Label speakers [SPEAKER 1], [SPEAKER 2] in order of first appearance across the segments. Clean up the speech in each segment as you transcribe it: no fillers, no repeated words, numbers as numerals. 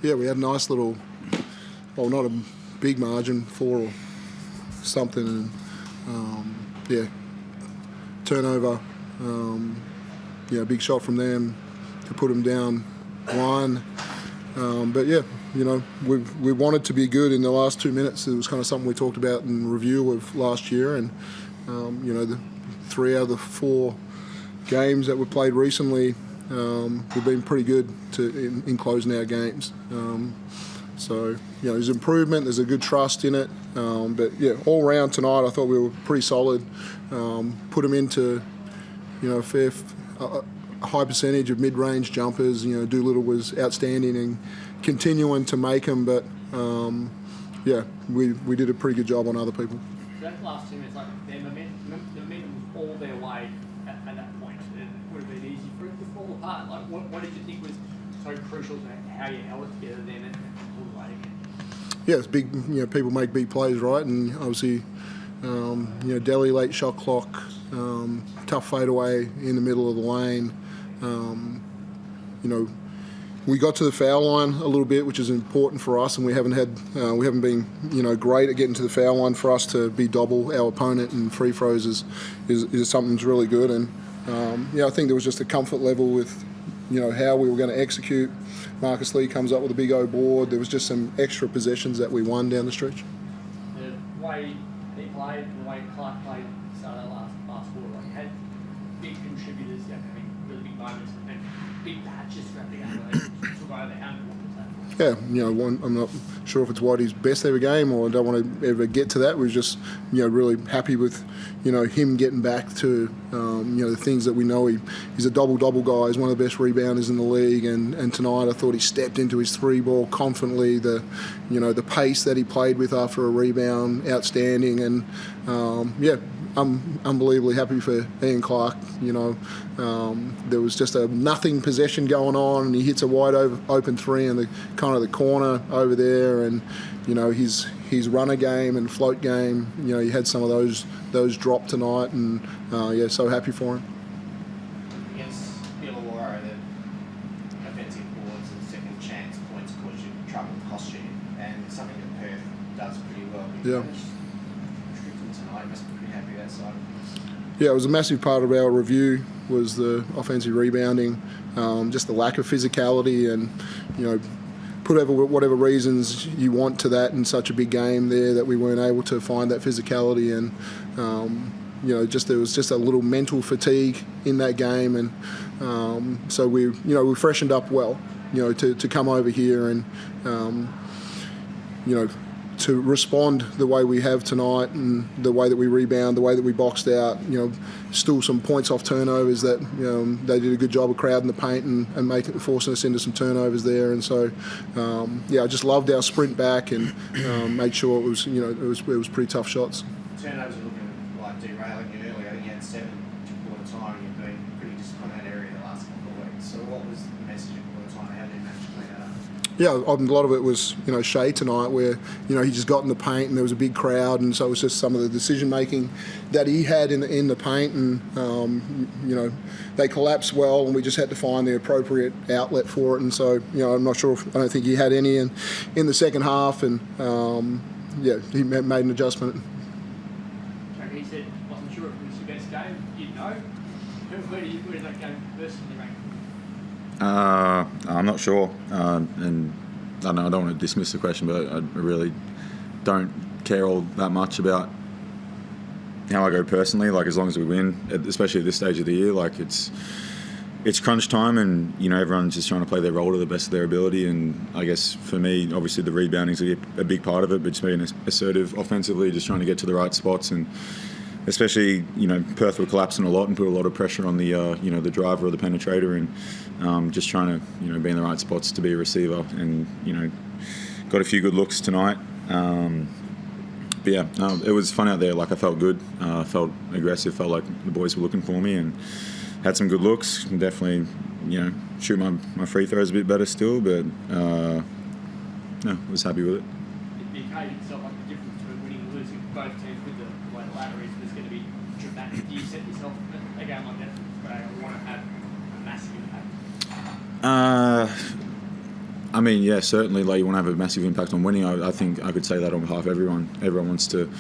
[SPEAKER 1] Yeah, we had a nice little, well, not a big margin, 4 or something, and turnover. Big shot from them to put them down one. We wanted to be good in the last 2 minutes. It was kind of something we talked about in review of last year, and the 3 out of the 4 games that were played recently, we've been pretty good in closing our games. There's improvement. There's a good trust in it. All round tonight, I thought we were pretty solid. Put them into, a high percentage of mid-range jumpers. Doolittle was outstanding and continuing to make them. But we did a pretty good job on other people.
[SPEAKER 2] So that last 2 minutes, like the momentum was all their way at that point. It would have been easy for it to fall apart. Like, what did you think was so crucial to how you held it together then and pulled away again?
[SPEAKER 1] Yeah, it's big. People make big plays, right? And obviously, Delhi late shot clock, tough fadeaway in the middle of the lane. We got to the foul line a little bit, which is important for us, and we haven't been great at getting to the foul line. For us to be double our opponent and free throws is something that's really good. And I think there was just a comfort level with how we were going to execute. Marcus Lee comes up with a big O board. There was just some extra possessions that we won down the stretch.
[SPEAKER 2] The way he played and the way Clark played started that last quarter, like, had big contributors, having really big moments and big patches throughout the game. They took over. How important was that?
[SPEAKER 1] Yeah, I'm not sure if it's Whitey's best ever game, or I don't want to ever get to that. We were just, really happy with, him getting back to, the things that we know. He's a double-double guy. He's one of the best rebounders in the league, and tonight I thought he stepped into his 3-ball confidently. The pace that he played with after a rebound, outstanding, and I'm unbelievably happy for Ian Clark. There was just a nothing possession going on, and he hits a wide open 3 in the kind of the corner over there, and his runner game and float game. He had some of those drop tonight, and so happy for him.
[SPEAKER 3] Against Illawarra, the offensive boards and second chance points caused you trouble, cost you, and something that Perth does pretty well.
[SPEAKER 1] Yeah.
[SPEAKER 3] Tonight, you must be pretty happy with that side.
[SPEAKER 1] Yeah, it was a massive part of our review was the offensive rebounding, just the lack of physicality, and put over whatever reasons you want to that in such a big game there that we weren't able to find that physicality, and there was just a little mental fatigue in that game, and so we freshened up well, to come over here and to respond the way we have tonight, and the way that we rebound, the way that we boxed out, still some points off turnovers that they did a good job of crowding the paint and forcing us into some turnovers there. And so I just loved our sprint back and made sure it was pretty tough shots.
[SPEAKER 3] Turnovers are looking like derailing you earlier. You had 7 quarter time. You've been pretty disciplined in that area the last couple of weeks. So what was the message at quarter time? How did you manage to clean that up?
[SPEAKER 1] Yeah, a lot of it was, Shea tonight, where, he just got in the paint and there was a big crowd, and so it was just some of the decision-making that he had in the paint, and, they collapsed well, and we just had to find the appropriate outlet for it, and so, I'm not sure I don't think he had any in the second half, and, he made an adjustment.
[SPEAKER 2] He said, wasn't sure if it was your best game. You'd know. Where did that game personally rank?
[SPEAKER 4] I'm not sure, and I don't want to dismiss the question, but I really don't care all that much about how I go personally. Like, as long as we win, especially at this stage of the year, like it's crunch time, and everyone's just trying to play their role to the best of their ability. And I guess for me, obviously the rebounding's a big part of it, but just being assertive offensively, just trying to get to the right spots, and especially, Perth were collapsing a lot and put a lot of pressure on the, the driver or the penetrator, and just trying to, be in the right spots to be a receiver, and, got a few good looks tonight. But yeah, it was fun out there. Like, I felt good, felt aggressive, felt like the boys were looking for me, and had some good looks. Definitely, shoot my free throws a bit better still, but was happy with it.
[SPEAKER 2] It became itself like the difference between winning and losing both teams with the way the ladder is. There's going to be dramatic. Do you set yourself a game like that, but I want to have a massive impact?
[SPEAKER 4] I mean, yeah, certainly. Like, you want to have a massive impact on winning. I think I could say that on behalf of everyone. Everyone wants to,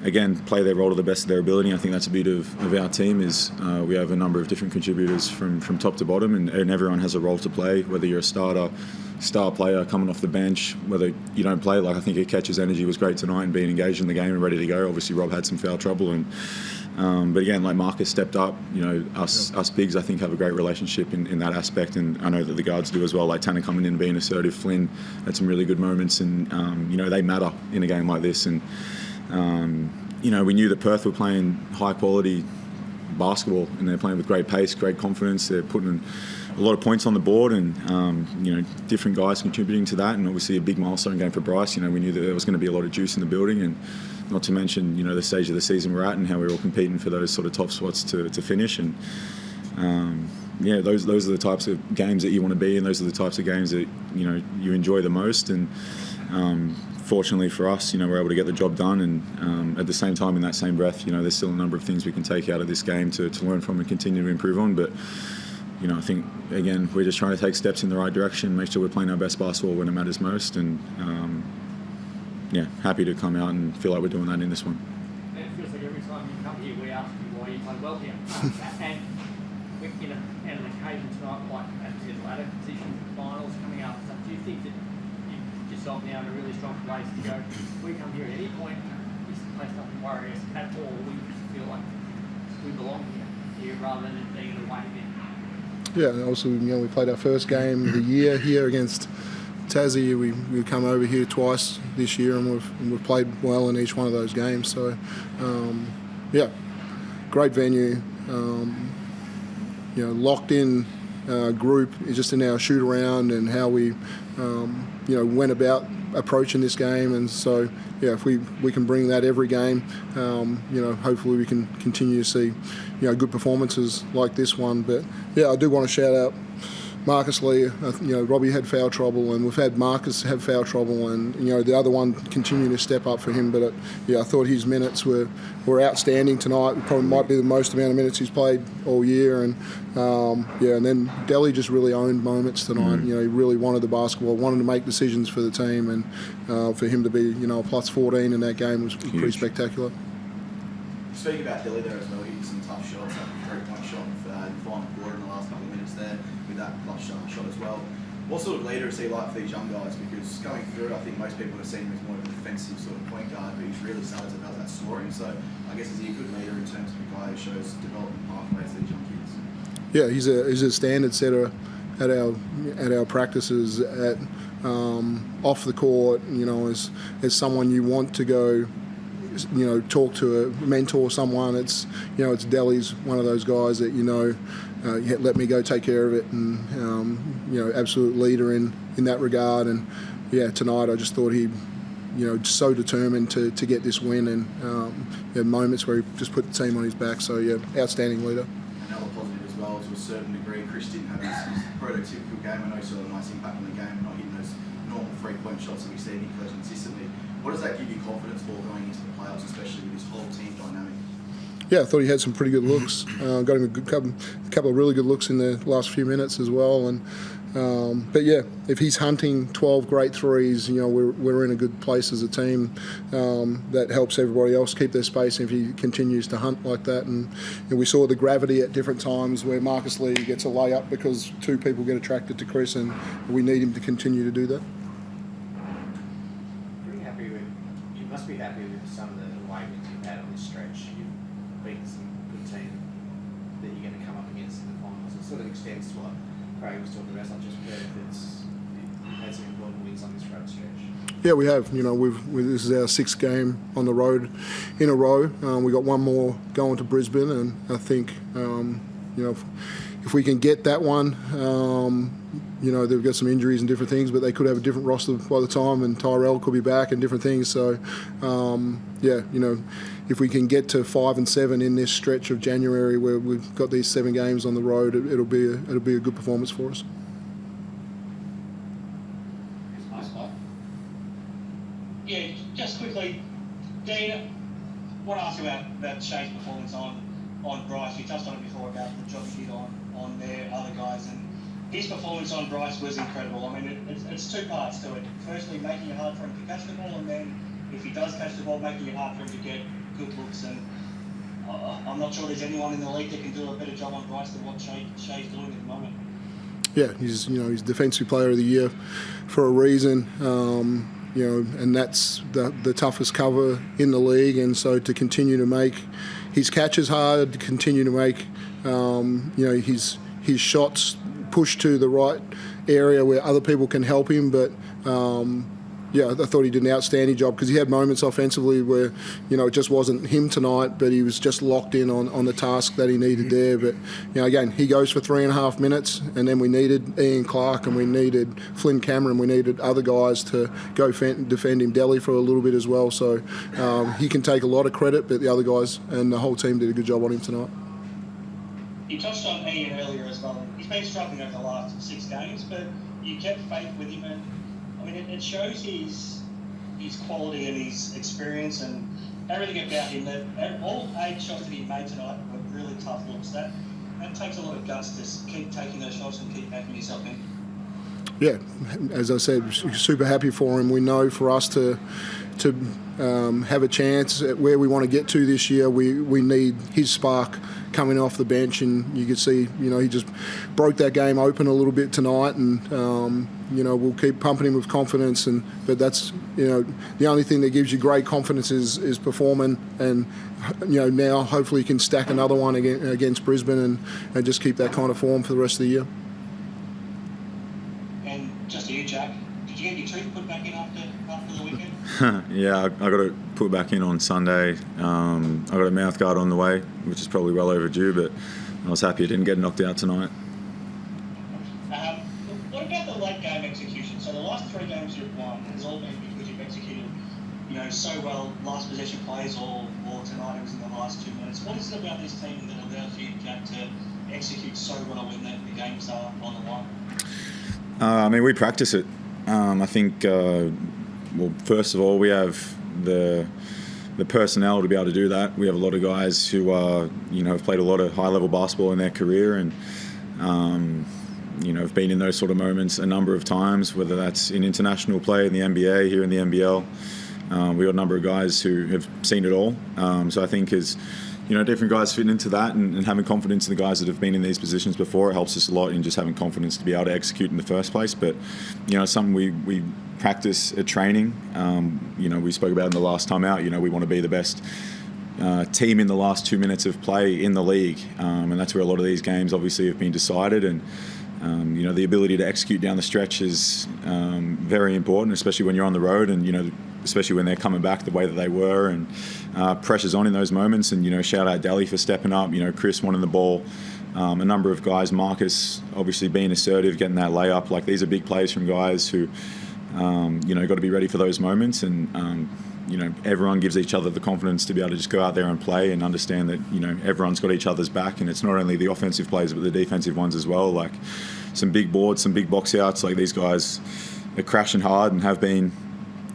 [SPEAKER 4] again, play their role to the best of their ability. I think that's the beauty of our team is we have a number of different contributors from top to bottom, and everyone has a role to play. Whether you're a star player coming off the bench, whether you don't play. Like, I think Ketch's energy was great tonight and being engaged in the game and ready to go. Obviously, Rob had some foul trouble, and but again, like, Marcus stepped up. You know, us bigs, I think, have a great relationship in that aspect, and I know that the guards do as well. Like Tanner coming in and being assertive, Flynn had some really good moments, and you know, they matter in a game like this. And you know, we knew that Perth were playing high quality basketball, and they're playing with great pace, great confidence. They're putting a lot of points on the board, and you know, different guys contributing to that, and obviously a big milestone game for Bryce. You know, we knew that there was going to be a lot of juice in the building, and not to mention, you know, the stage of the season we're at and how we're all competing for those sort of top spots to finish. And yeah, those are the types of games that you want to be in. Those are the types of games that, you know, you enjoy the most. And fortunately for us, you know, we're able to get the job done. And at the same time, in that same breath, you know, there's still a number of things we can take out of this game to learn from and continue to improve on. But you know, I think, again, we're just trying to take steps in the right direction, make sure we're playing our best basketball when it matters most, and yeah, happy to come out and feel like we're doing that in this one.
[SPEAKER 2] And it feels like every time you come here, we ask you why you play well here. And in an occasion tonight, like at the ladder positions, finals coming up, so do you think that you put yourself now in a really strong place to go, we come here at any point, this place doesn't worry us at all, we feel like we belong here rather than it being an away event?
[SPEAKER 1] Yeah, and also, you know, we played our first game of the year here against Tassie. We've come over here twice this year, and we've played well in each one of those games. So, yeah, great venue. You know, locked in group just in our shoot around and how we, you know, went about approaching this game. And so, yeah, if we can bring that every game, you know, hopefully we can continue to see, you know, good performances like this one. But yeah, I do want to shout out Marcus Lee. You know, Robbie had foul trouble, and we've had Marcus have foul trouble, and you know, the other one continuing to step up for him. But yeah, I thought his minutes were outstanding tonight. Probably might be the most amount of minutes he's played all year. And yeah, and then Delhi just really owned moments tonight. You know, he really wanted the basketball, wanted to make decisions for the team, and for him to be, you know, a plus 14 in that game was pretty spectacular.
[SPEAKER 5] Speaking about Delhi there as well, he hit some tough shots, like a 3-point shot for the final quarter in the last couple of minutes there, with that clutch shot as well. What sort of leader is he like for these young guys? Because going through, I think most people have seen him as more of a defensive sort of point guard, but he's really started about that scoring. So I guess is he a good leader in terms of a guy who shows development pathways to these young kids? Yeah, he's a standard setter at our practices, at off the court. You know, as someone you want to go, you know, talk to a mentor, someone. It's, you know, it's Delhi's one of those guys that, you know, let me go take care of it, and you know, absolute leader in that regard. And yeah, tonight I just thought he, you know, so determined to get this win, and had moments where he just put the team on his back. So yeah, outstanding leader. Another positive as well, to a certain degree, Chris didn't have his prototypical game. I know he saw a nice impact on the game, not hitting those normal 3-point shots that we see him consistently. What does that give you confidence for going into the playoffs, especially with this whole team dynamic?
[SPEAKER 1] Yeah, I thought he had some pretty good looks. Got him a couple of really good looks in the last few minutes as well. And but yeah, if he's hunting 12 great threes, you know, we're in a good place as a team. That helps everybody else keep their space if he continues to hunt like that. And you know, we saw the gravity at different times where Marcus Lee gets a layup because 2 people get attracted to Chris, and we need him to continue to do that.
[SPEAKER 3] You must be happy with some of the away wins you've had on this stretch. You've beaten some good team that you're going to come up against in the finals. It sort of extends to what Craig was talking about, not just Perth. You've had some important wins on this road stretch. Yeah, we have. You know, this is our 6th game on the road in a row. We got one more going to Brisbane, and I think, you know, if we can get that one. You know, they've got some injuries and different things, but they could have a different roster by the time, and Tyrell could be back and different things. So, yeah, you know, if we can get to 5 and 7 in this stretch of January where we've got these 7 games on the road, it'll be a good performance for us.
[SPEAKER 6] Yeah, just quickly, Dean, I want to ask about Shea's performance on Bryce. You touched on it before about the job he did on their other guys, and his performance on Bryce was incredible. I mean, it's two parts to it. Firstly, making it hard for him to catch the ball, and then if he does catch the ball, making it hard for him to get good looks. And I'm not sure there's anyone in the league that can do a better job on Bryce than what Shea's doing at the moment.
[SPEAKER 1] Yeah, he's Defensive Player of the Year for a reason. And that's the toughest cover in the league. And so to continue to make his catches hard, to continue to make his shots push to the right area where other people can help him. But I thought he did an outstanding job because he had moments offensively where it just wasn't him tonight, but he was just locked in on the task that he needed there. But again, he goes for 3.5 minutes, and then we needed Ian Clark and we needed Flynn Cameron, we needed other guys to go defend him. Delhi for a little bit as well. So he can take a lot of credit, but the other guys and the whole team did a good job on him tonight.
[SPEAKER 6] You touched on Ian earlier as well. He's been struggling over the last 6 games, but you kept faith with him, and I mean, it shows his quality and his experience and everything about him. That all 8 shots that he made tonight were really tough looks. That takes a lot of guts to keep taking those shots and keep backing yourself in. Yeah,
[SPEAKER 1] as I said, super happy for him. We know for us to have a chance at where we want to get to this year, we need his spark coming off the bench, and you can see, he just broke that game open a little bit tonight, and we'll keep pumping him with confidence. But that's the only thing that gives you great confidence is performing, and now hopefully you can stack another one against Brisbane and just keep that kind of form for the rest of the year.
[SPEAKER 6] And just to you, Jack, did you get your tooth put back in after the weekend?
[SPEAKER 4] Yeah, I got it put back in on Sunday. I got a mouth guard on the way, which is probably well overdue, but I was happy I didn't get knocked out tonight.
[SPEAKER 6] What about the late game execution? So the last 3 games you've won has all been because you've executed, so well, last possession plays, or tonight it was in the last 2 minutes. What is it about this team that allows you, Jack, to execute so well when the games are on the line?
[SPEAKER 4] We practice it. I think, first of all, we have the personnel to be able to do that. We have a lot of guys who have played a lot of high-level basketball in their career, and have been in those sort of moments a number of times, whether that's in international play in the NBA, here in the NBL. We've got a number of guys who have seen it all. So I think as different guys fitting into that and having confidence in the guys that have been in these positions before, it helps us a lot in just having confidence to be able to execute in the first place. But something we practice at training. We spoke about in the last time out. We want to be the best team in the last 2 minutes of play in the league, and that's where a lot of these games obviously have been decided. And the ability to execute down the stretch is very important, especially when you're on the road, and especially when they're coming back the way that they were, and pressure's on in those moments. And shout out Delhi for stepping up. Chris wanting the ball. A number of guys, Marcus obviously being assertive, getting that layup. Like, these are big plays from guys who got to be ready for those moments. And everyone gives each other the confidence to be able to just go out there and play and understand that everyone's got each other's back, and it's not only the offensive plays but the defensive ones as well. Like, some big boards, some big box outs. Like, these guys are crashing hard and have been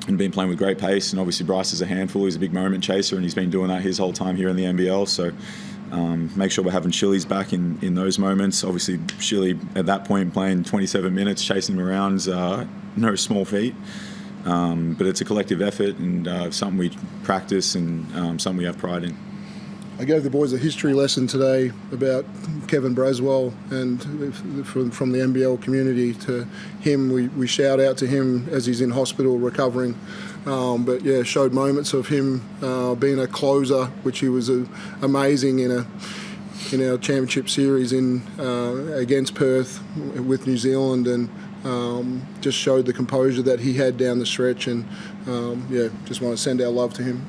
[SPEAKER 4] playing with great pace. And obviously Bryce is a handful. He's a big moment chaser, and he's been doing that his whole time here in the NBL. So make sure we're having Shilly's back in those moments. Obviously Shilly at that point playing 27 minutes, chasing him around, no small feat. But it's a collective effort, and something we practice, and something we have pride in.
[SPEAKER 1] I gave the boys a history lesson today about Kevin Braswell, and from the NBL community to him. We shout out to him as he's in hospital recovering. But yeah, showed moments of him being a closer, which he was amazing in our championship series against Perth with New Zealand, and just showed the composure that he had down the stretch. And just want to send our love to him.